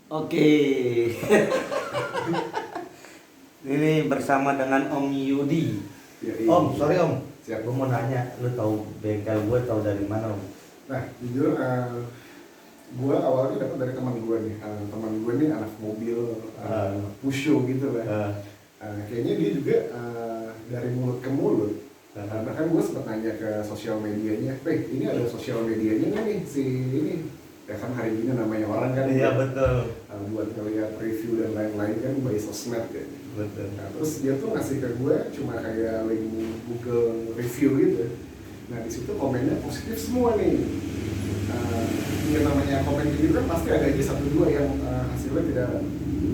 Oke. Ini bersama dengan Om Yudi. Ya, iya. Om, sorry Om. Siap. Gue mau nanya, lu tahu bengkel gue tahu dari mana Om? Nah, jujur gue awalnya dapat dari teman gue nih. Teman gue nih anak mobil, pusho gitu lah. Kayaknya dia juga dari mulut ke mulut. Bahkan gue sempat nanya ke sosial medianya, ini ada sosial medianya nggak nih si ini? Ya kan hari ini namanya orang kan. Iya betul. Buat ngeliat review dan lain-lain kan by sosmed kan. Betul. Nah, terus dia tuh ngasih ke gue cuma kayak link Google review gitu. Nah di situ komennya positif semua nih. Yang namanya komen gitu kan pasti ada aja satu dua yang hasilnya tidak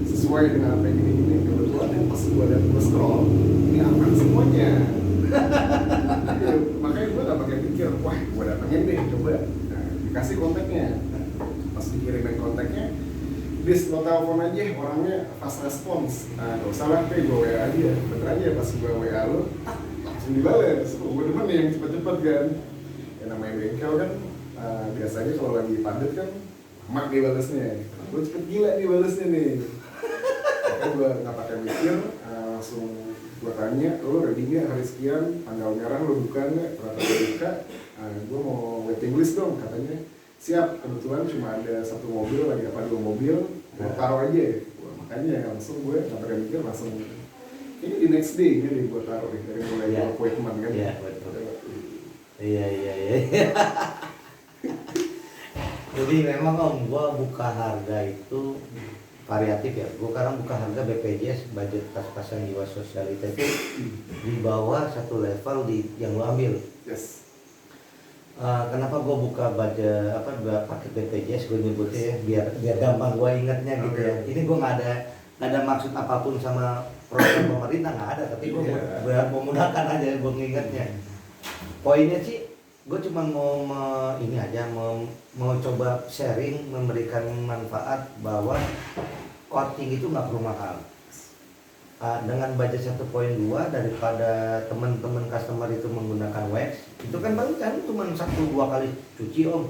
sesuai dengan apa yang gini-gini. Kebetulan yang pas gue scroll ini aman semuanya. Makanya gue gak pakai pikir, wah gue datengin deh coba. Nah, dikasih kontaknya. Pas dikirimin kontaknya, bis lo telepon aja, orangnya fast response. Nah, gak usah lah, gue WA aja. Bener aja pas gue WA lo, langsung dibales. Gue demen nih yang cepet-cepet kan. Yang namanya bengkel kan, biasanya kalau lagi padat kan, mak dia balesnya. Gue cepet gila nih balesnya nih. Makanya gue gak pakai mikir, langsung gue tanya, lo ready nggak hari sekian, tanggal merah lo buka nggak? Ternyata gue buka, gue mau waiting list dong, katanya. Siap, kebetulan cuma ada satu mobil, lagi apa dua mobil, gue taruh aja ya. Makanya langsung gue gak pakai mikir, langsung ini di next day gue taruh deh, dari mulai appointment kan. Iya betul. Iya. Jadi memang Om, gue buka harga itu variatif ya. Gue sekarang buka harga BPJS, budget pas-pasan jiwa sosialita itu di bawah satu level yang lo ambil. Yes. Kenapa gue buka budget paket BPJS gue nyebutnya ya, biar gampang gue ingatnya gitu ya. Ini gue nggak ada maksud apapun sama program pemerintah, nggak ada, tapi gue biar memudahkan aja gue ngingetnya. Poinnya sih gue cuma mau coba sharing, memberikan manfaat bahwa coating itu nggak perlu mahal. Dengan budget 1.2 daripada teman-teman customer itu menggunakan wax, itu kan paling kan cuma 1-2 kali cuci Om.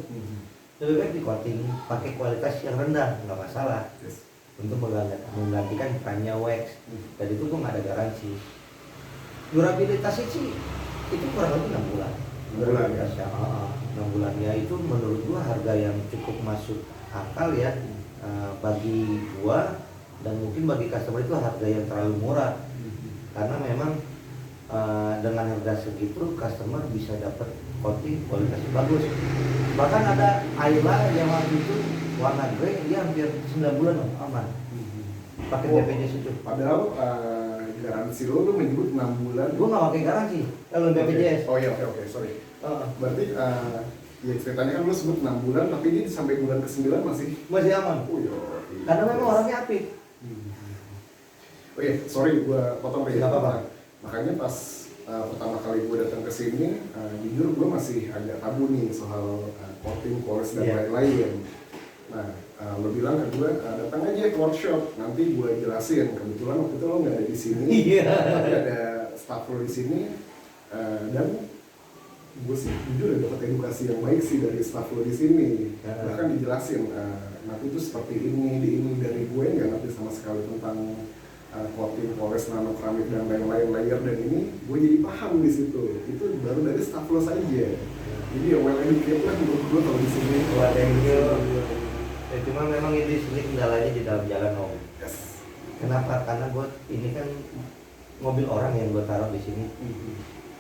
Lebih baik di coating pakai kualitas yang rendah, nggak masalah. Untuk menggantikan perannya wax. Dan itu gue nggak ada garansi. Durabilitasnya sih itu kurang lebih 6 bulan. Durabilitasnya 6 bulan ya, itu menurut gua harga yang cukup masuk akal ya bagi gua. Dan mungkin bagi customer itu harga yang terlalu murah, karena memang dengan harga segitu customer bisa dapat coating kualitasnya bagus. Bahkan ada Ayla yang waktu itu warna grey, dia hampir 9 bulan aman pakai BPJS itu. Padahal garansi lo menyebut 6 bulan. Gua nggak pakai garansi kalau BPJS. Oh iya, oke, sorry. Berarti ya ceritanya kan lo sebut 6 bulan, tapi ini sampai bulan ke-9 masih aman. Oh iya. Karena memang orangnya apik. Oh iya, sorry gue potong deh. Gak apa-apa. Makanya pas pertama kali gue datang ke sini, jujur gue masih agak tabu nih soal coating, polish dan lain-lain. Nah, lo bilang ke gue, datang aja ke workshop, nanti gue jelasin. Kebetulan waktu itu lo nggak ada di sini, tapi ada staff lo di sini, dan gue sih jujur dapat edukasi yang baik sih dari staff lo di sini. Bahkan dijelasin, nanti itu seperti ini dari gue nggak ngerti sama sekali tentang coating, polish, nano keramik dan lain-lain layer, dan ini gue jadi paham di situ. Itu baru dari staff lo saja. Jadi ya well educated lah menurut gue kalau di sini. Wah, thank you. Ya, cuma memang ini sering kendalanya di dalam jalan Om. Yes. Kenapa? Karena gue ini kan mobil orang yang gue taruh di sini.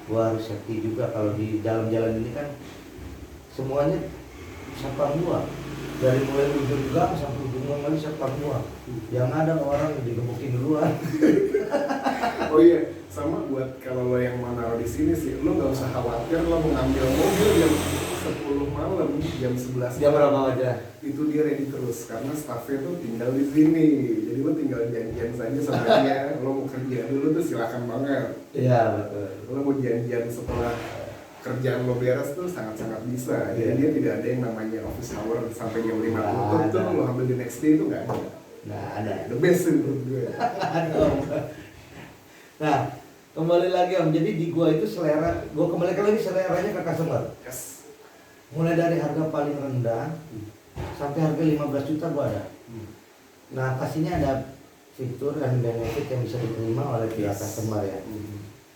Gue harus safety juga kalau di dalam jalan ini kan semuanya satpam gua. Dari mulai ujung gang sampai ujung gang lagi satpam gua. Yang ada orang digebukin duluan. Oh iya, sama buat kalau lo yang mau naruh di sini sih, lo nggak usah khawatir lo mau ngambil mobil jam 10 malam, jam 11 Jam berapa aja? Itu dia ready terus karena staffnya tuh tinggal di sini. Jadi lo tinggal janjian saja sama dia. Lo mau kerja dulu tuh silakan banget. Iya betul. Lo mau janjian setelah kerjaan lo beres tuh sangat-sangat bisa. Jadi dia tidak ada yang namanya office hour sampai jam 5 tutup tuh lo ambil di next day itu nggak ada. Nggak ada. The best sih menurut gue. Nah, kembali lagi Om. Jadi di gua itu selera, gua kembalikan lagi seleranya ke customer. Yes. Mulai dari harga paling rendah sampai harga 15 juta gua ada. Nah pastinya ada fitur dan benefit yang bisa diterima oleh pihak customer ya.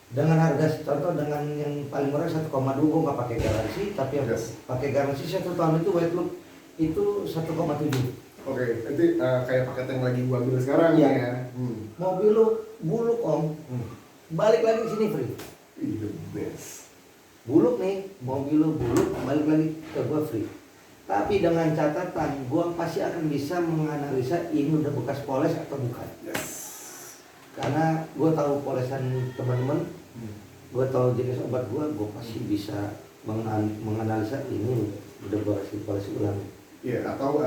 Dengan harga contoh dengan yang paling murah 1,2 gue nggak pakai garansi, tapi yang pakai garansi 1 tahun itu white loop itu 1,7. Oke, itu kayak paket yang lagi gua ambil sekarang ya. Mobil lu buluk om, balik lagi ke sini free. The best. Buluk nih, mobil lu buluk, balik lagi ke gua free. Tapi dengan catatan, gua pasti akan bisa menganalisa ini udah bekas poles atau bukan. Yes. Karena gua tahu polesan teman-teman, gua tahu jenis obat gua pasti bisa menganalisa ini udah bekas poles ulang. Iya, atau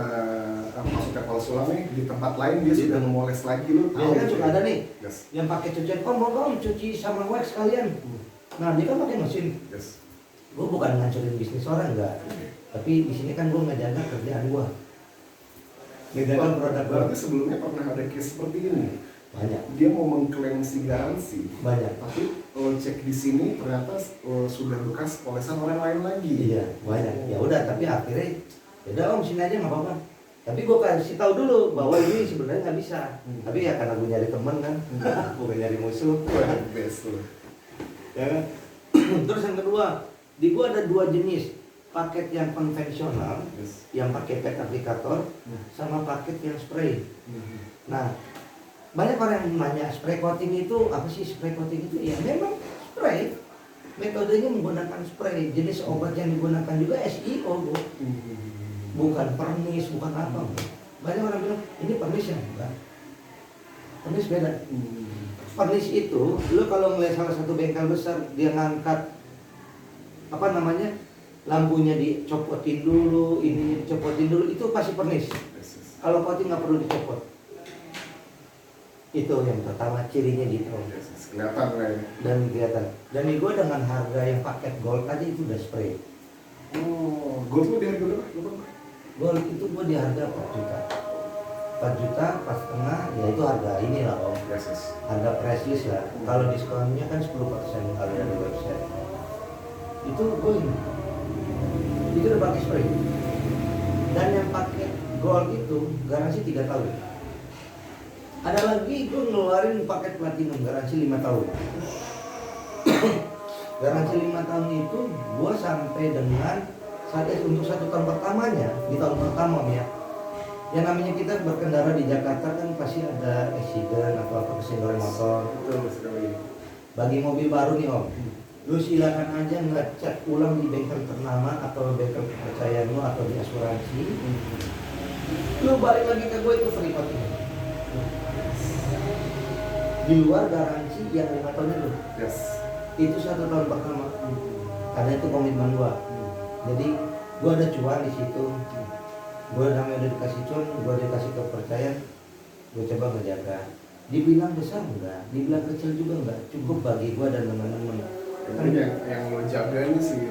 maksudnya poles ulang nih di tempat lain dia sudah memoles lagi lu. Biasanya kan suka ada nih, yes, yang pakai cucian, mau dong cuci sama wax kalian. Nah dia kan pakai mesin. Yes. Gue bukan ngancurin bisnis orang enggak, tapi di sini kan gue ngejaga kerjaan gue. Ngejaga produk gue. Berarti sebelumnya pernah ada case seperti ini. Banyak. Dia mau mengklaim si garansi. Banyak. Tapi lo cek di sini ternyata sudah bekas polesan orang lain lagi. Iya banyak. Ya udah tapi akhirnya ya udah om sini aja nggak apa-apa. Tapi gue kasih tahu dulu bahwa ini sebenarnya nggak bisa. Tapi ya karena gue nyari temen kan, bukan nyari musuh. Best tuh. Ya kan? Terus yang kedua, di gue ada 2 jenis paket yang konvensional, yang pakai pet aplikator, sama paket yang spray. Nah, banyak orang yang nanya spray coating itu apa sih? Spray coating itu ya memang spray. Metodenya menggunakan spray. Jenis obat yang digunakan juga SEO, Bu. Bukan pernis, bukan apa. Banyak orang bilang ini pernis ya, bukan. Pernis beda. Pernis itu, lo kalau ngeliat salah satu bengkel besar dia ngangkat apa namanya lampunya dicopotin dulu, ini dicopotin dulu, itu pasti pernis. Kalau coating nggak perlu dicopot. Itu yang pertama cirinya gitu. Kelihatan kan? Dan kelihatan. Dan di gua dengan harga yang paket gold aja itu udah spray. Oh, gold tuh di harga berapa? Gold itu gua di harga 4 juta. 4 juta, 4,5, ya itu harga ini lah om. Harga press list lah. Kalau diskonnya kan 10% kalau dari website. Itu gue ini. Itu udah pakai spray. Dan yang pakai gold itu garansi 3 tahun. Ada lagi gue ngeluarin paket platinum garansi 5 tahun. Garansi 5 tahun itu gue sampai dengan untuk 1 tahun pertamanya, di tahun pertama ya. Yang namanya kita berkendara di Jakarta kan pasti ada accident atau apa kesenggol motor. Betul sekali. Bagi mobil baru nih om, lu silakan aja ngecek ulang di bengkel ternama atau bengkel kepercayaan lu atau di asuransi. Lu balik lagi ke gue itu free coating. Di luar garansi yang 5 tahun itu. Yes. Itu 1 tahun pertama. Karena itu komitmen gua. Jadi gua ada cuan di situ. Gua namanya udah dikasih cuan, gua dikasih kepercayaan. Gua coba ngejaga. Dibilang besar enggak, dibilang kecil juga enggak. Cukup bagi gua dan teman-teman. Kan yang lo jaga ini sih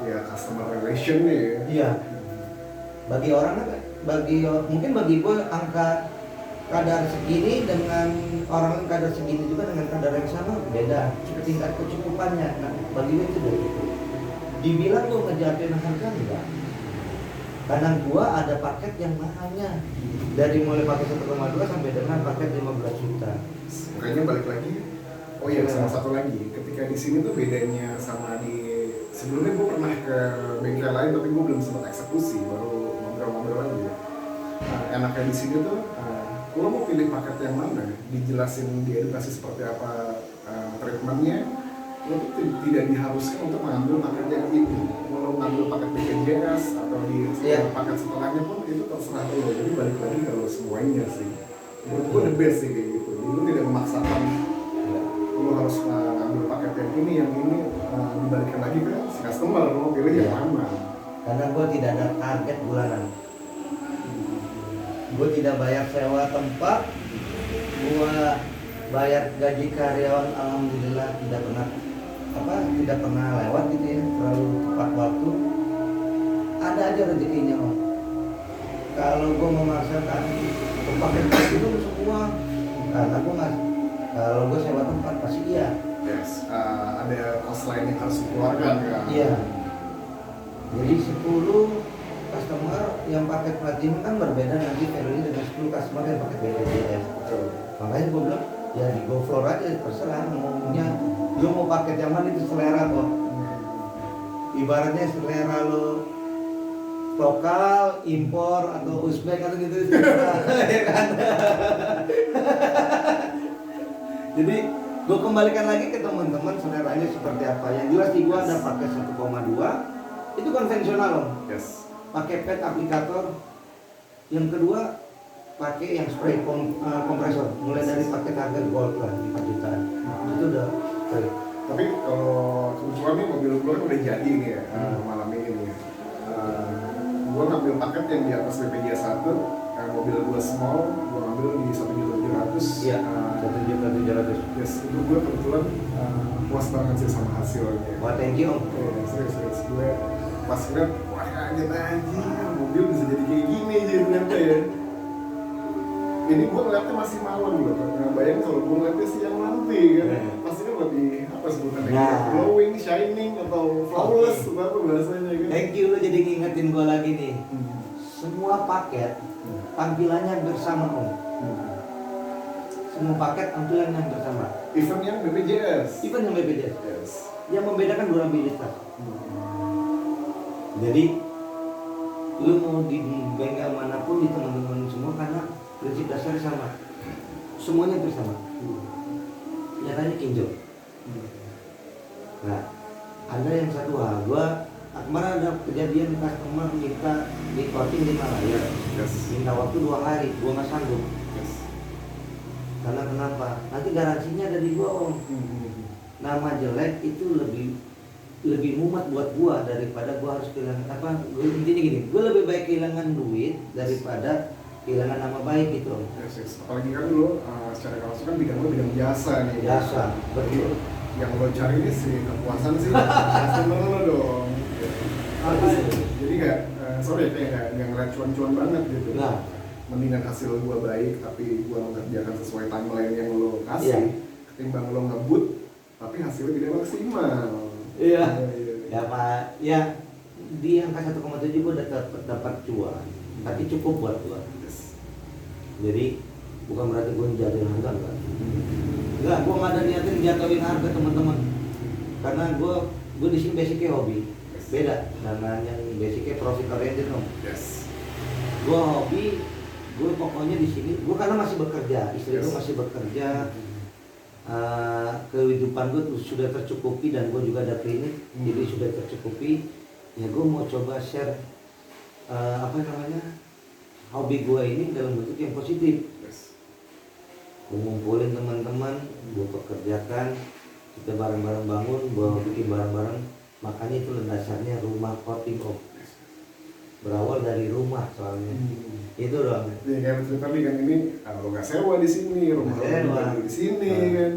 ya customer relation nih ya. Iya. Bagi orang kan, mungkin bagi gua angka kadar segini dengan orang kadar segini juga dengan kadar yang sama beda tingkat kecukupannya. Nah, bagi gue itu udah cukup. Dibilang gue ngejatuhin harga enggak. Karena gua ada paket yang mahalnya dari mulai paket 1,2 sampai dengan paket 15 juta. Makanya balik lagi. Oh iya, sama satu lagi. Ketika di sini tuh bedanya sama di sebelumnya gue pernah ke bengkel lain tapi gue belum sempat eksekusi, baru ngobrol-ngobrol aja. Nah, enaknya di sini tuh lo mau pilih paket yang mana, dijelasin di edukasi seperti apa treatmentnya, lo tuh tidak diharuskan untuk mengambil paket yang itu. Mau ngambil paket BPJS atau di paket setelahnya pun itu terserah lo. Jadi balik lagi kalau semuanya sih. Menurut gue the best sih kayak gitu. Lo tidak memaksakan lo harus ngambil paket yang ini dibalikan lagi ke si customer, lo pilih yang mana. Karena gue tidak ada target bulanan. Gue tidak bayar sewa tempat, gue bayar gaji karyawan alhamdulillah tidak pernah lewat gitu ya, terlalu tepat waktu. Ada aja rezekinya om. Kalau gue memaksakan pakai itu semua, karena gue nggak. Kalau gue sewa tempat pasti iya. Yes, ada cost lain yang harus dikeluarkan kan. Iya. Jadi 10 customer yang paket platinum kan berbeda nanti value dengan 10 customer yang pakai BPJS. Makanya gue bilang ya di go floor aja terserah maunya lu mau paket yang mana itu selera kok. Ibaratnya selera lo lokal, impor atau Uzbek atau gitu ya kan. Jadi gue kembalikan lagi ke teman-teman seleranya seperti apa. Yang jelas di gua ada pakai 1,2 itu konvensional loh. Yes. Pakai pet aplikator. Yang kedua pakai yang spray kompresor. Mulai dari paket harga gold lah 4 jutaan. Itu udah spray. Tapi kalau kebetulan nih mobil gue kan udah jadi nih ya malam ini nih. Gue ngambil paket yang di atas BPJS 1, mobil gue small, gue ngambil di 1.700.000. Iya, 1.700.000. Yes, itu gue kebetulan puas banget sih sama hasilnya. Wah, thank you. Serius, gue pas lihat, wah kaget aja, mobil bisa jadi kayak gini aja ternyata ya. Ini gue ngeliatnya masih malam loh, bayangin kalau gue ngeliatnya siang nanti kan, pasti kan lebih apa sebutannya, glowing, shining atau flawless, apa bahasanya kan. Thank you, lo jadi ngingetin gue lagi nih. Semua paket tampilannya bersama om. Semua paket tampilannya bersama. Even yang BPJS. Even yang BPJS. Yes. Yang membedakan durabilitas. Jadi lu mau di bengkel manapun di teman-teman semua karena prinsip dasarnya sama. Semuanya bersama. Nyatanya kinjol. Nah, ada yang satu hal, kemarin ada kejadian customer minta di coating di Malaya. Yes. Minta waktu 2 hari, gua nggak sanggup. Yes. Karena kenapa? Nanti garansinya ada di gua om. Nama jelek itu lebih mumet buat gua daripada gua harus kehilangan apa? Intinya gini, gua lebih baik kehilangan duit daripada kehilangan nama baik gitu. Yes. Apalagi kan lo secara kalau kan bidang lo bidang jasa nih. Jasa, betul. Yang lo cari ini sih kepuasan sih customer lo dong. Jadi nggak, sorry ya nggak ngeliat cuan-cuan banget gitu. Nah, mendingan hasil gua baik tapi gua mengerjakan sesuai timeline yang lo kasih, iya. ketimbang lo ngebut tapi hasilnya tidak maksimal. Iya. Ya Pak, ya di angka 1,7 gua udah dapat cuan, tapi cukup buat gua. Yes. Jadi bukan berarti gua jatuhin harga enggak. Enggak, gua nggak ada niatin jatuhin harga teman-teman. Karena gua di sini basicnya hobi. Beda dengan yang basicnya profit oriented om. Yes. Gua hobi, gua pokoknya di sini, gua karena masih bekerja, istri gua masih bekerja, kehidupan gua sudah tercukupi dan gua juga ada klinik, jadi sudah tercukupi. Ya gua mau coba share hobi gua ini dalam bentuk yang positif. Yes. Gua ngumpulin teman-teman, gua pekerjakan, kita bareng-bareng bangun, gua bikin bareng-bareng. Makanya itu dasarnya rumah coating om. Berawal dari rumah soalnya. Itu dong. Ya kayak cerita tadi kan ini kalau nggak sewa di sini, rumah lo di sini kan.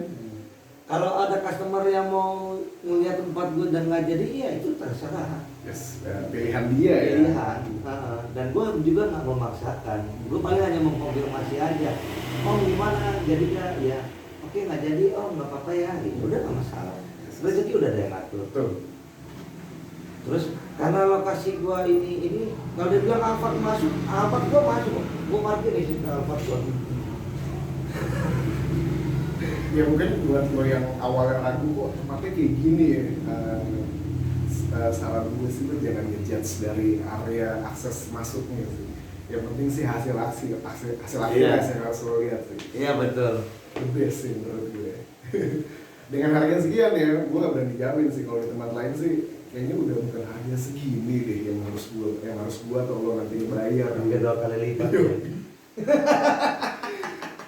Kalau ada customer yang mau ngeliat tempat gue dan nggak jadi, ya itu terserah. Yes, pilihan dia ya. Pilihan. Dan gue juga nggak memaksakan. Gue paling hanya mengkonfirmasi aja. Oh gimana? Jadi nggak? Ya. Oke nggak jadi. Oh nggak apa-apa ya. Gitu. Udah nggak masalah. Rezeki udah ada yang ngatur. Betul. Terus karena lokasi gua ini kalau dia bilang Alphard masuk, Alphard gua masuk, gua parkir di situ Alphard gua. Ya mungkin buat lo yang awalnya ragu kok tempatnya kayak gini ya. Saran gue sih lo jangan ngejudge dari area akses masuknya sih. Yang penting sih hasil akhirnya yang harus lo lihat sih. Iya betul. The best sih menurut gue. Dengan harga sekian ya, gue gak berani jamin sih kalau di tempat lain sih kayaknya udah bukan harga segini deh yang harus gua atau lo nanti bayar. Hampir 2 kali lipat. Ya.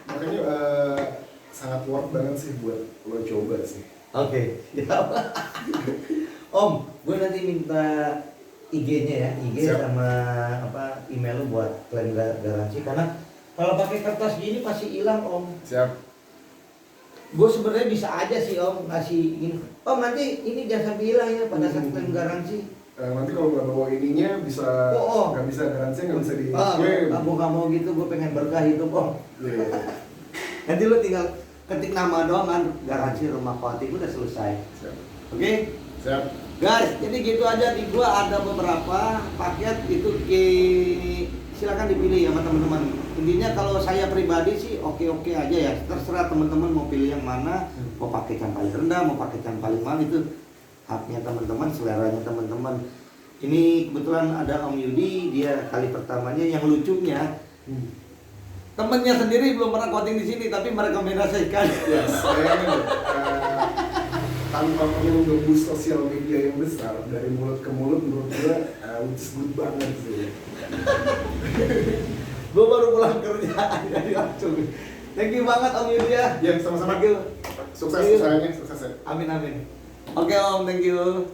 Makanya sangat worth banget sih buat lo coba sih. Oke. Om, gue nanti minta IG-nya ya, IG Siap. sama email lo buat klaim garansi karena kalau pakai kertas gini pasti hilang om. Siap. Gue sebenarnya bisa aja sih om ngasih ini. Om nanti ini jangan sampai hilang ya pada saat klaim garansi. Nanti kalau nggak bawa ininya bisa nggak bisa garansi nggak bisa di klaim. Kamu mau gitu, gue pengen berkah hidup om. Yeah. Nanti lo tinggal ketik nama doang kan, garansi rumah Fatih udah selesai. Siap. Oke? Siap. Guys, jadi gitu aja. Di gua ada beberapa paket itu silakan dipilih ya sama teman-teman. Intinya kalau saya pribadi sih oke-oke aja ya. Terserah teman-teman mau pilih yang mana, mau pakai yang paling rendah, mau pakai yang paling mahal, itu haknya teman-teman, seleranya teman-teman. Ini kebetulan ada Om Yudi, dia kali pertamanya. Yang lucunya temennya sendiri belum pernah coating di sini tapi merekomendasikan. Ya, saya tanpa perlu ngebus sosial media yang besar, dari mulut ke mulut menurut gue which is good banget sih. Gue baru pulang kerja jadi langsung. Thank you banget Om Yudi ya. Ya, sama-sama. Thank you. Sukses usahanya, sukses ya. Amin amin. Oke Om, thank you.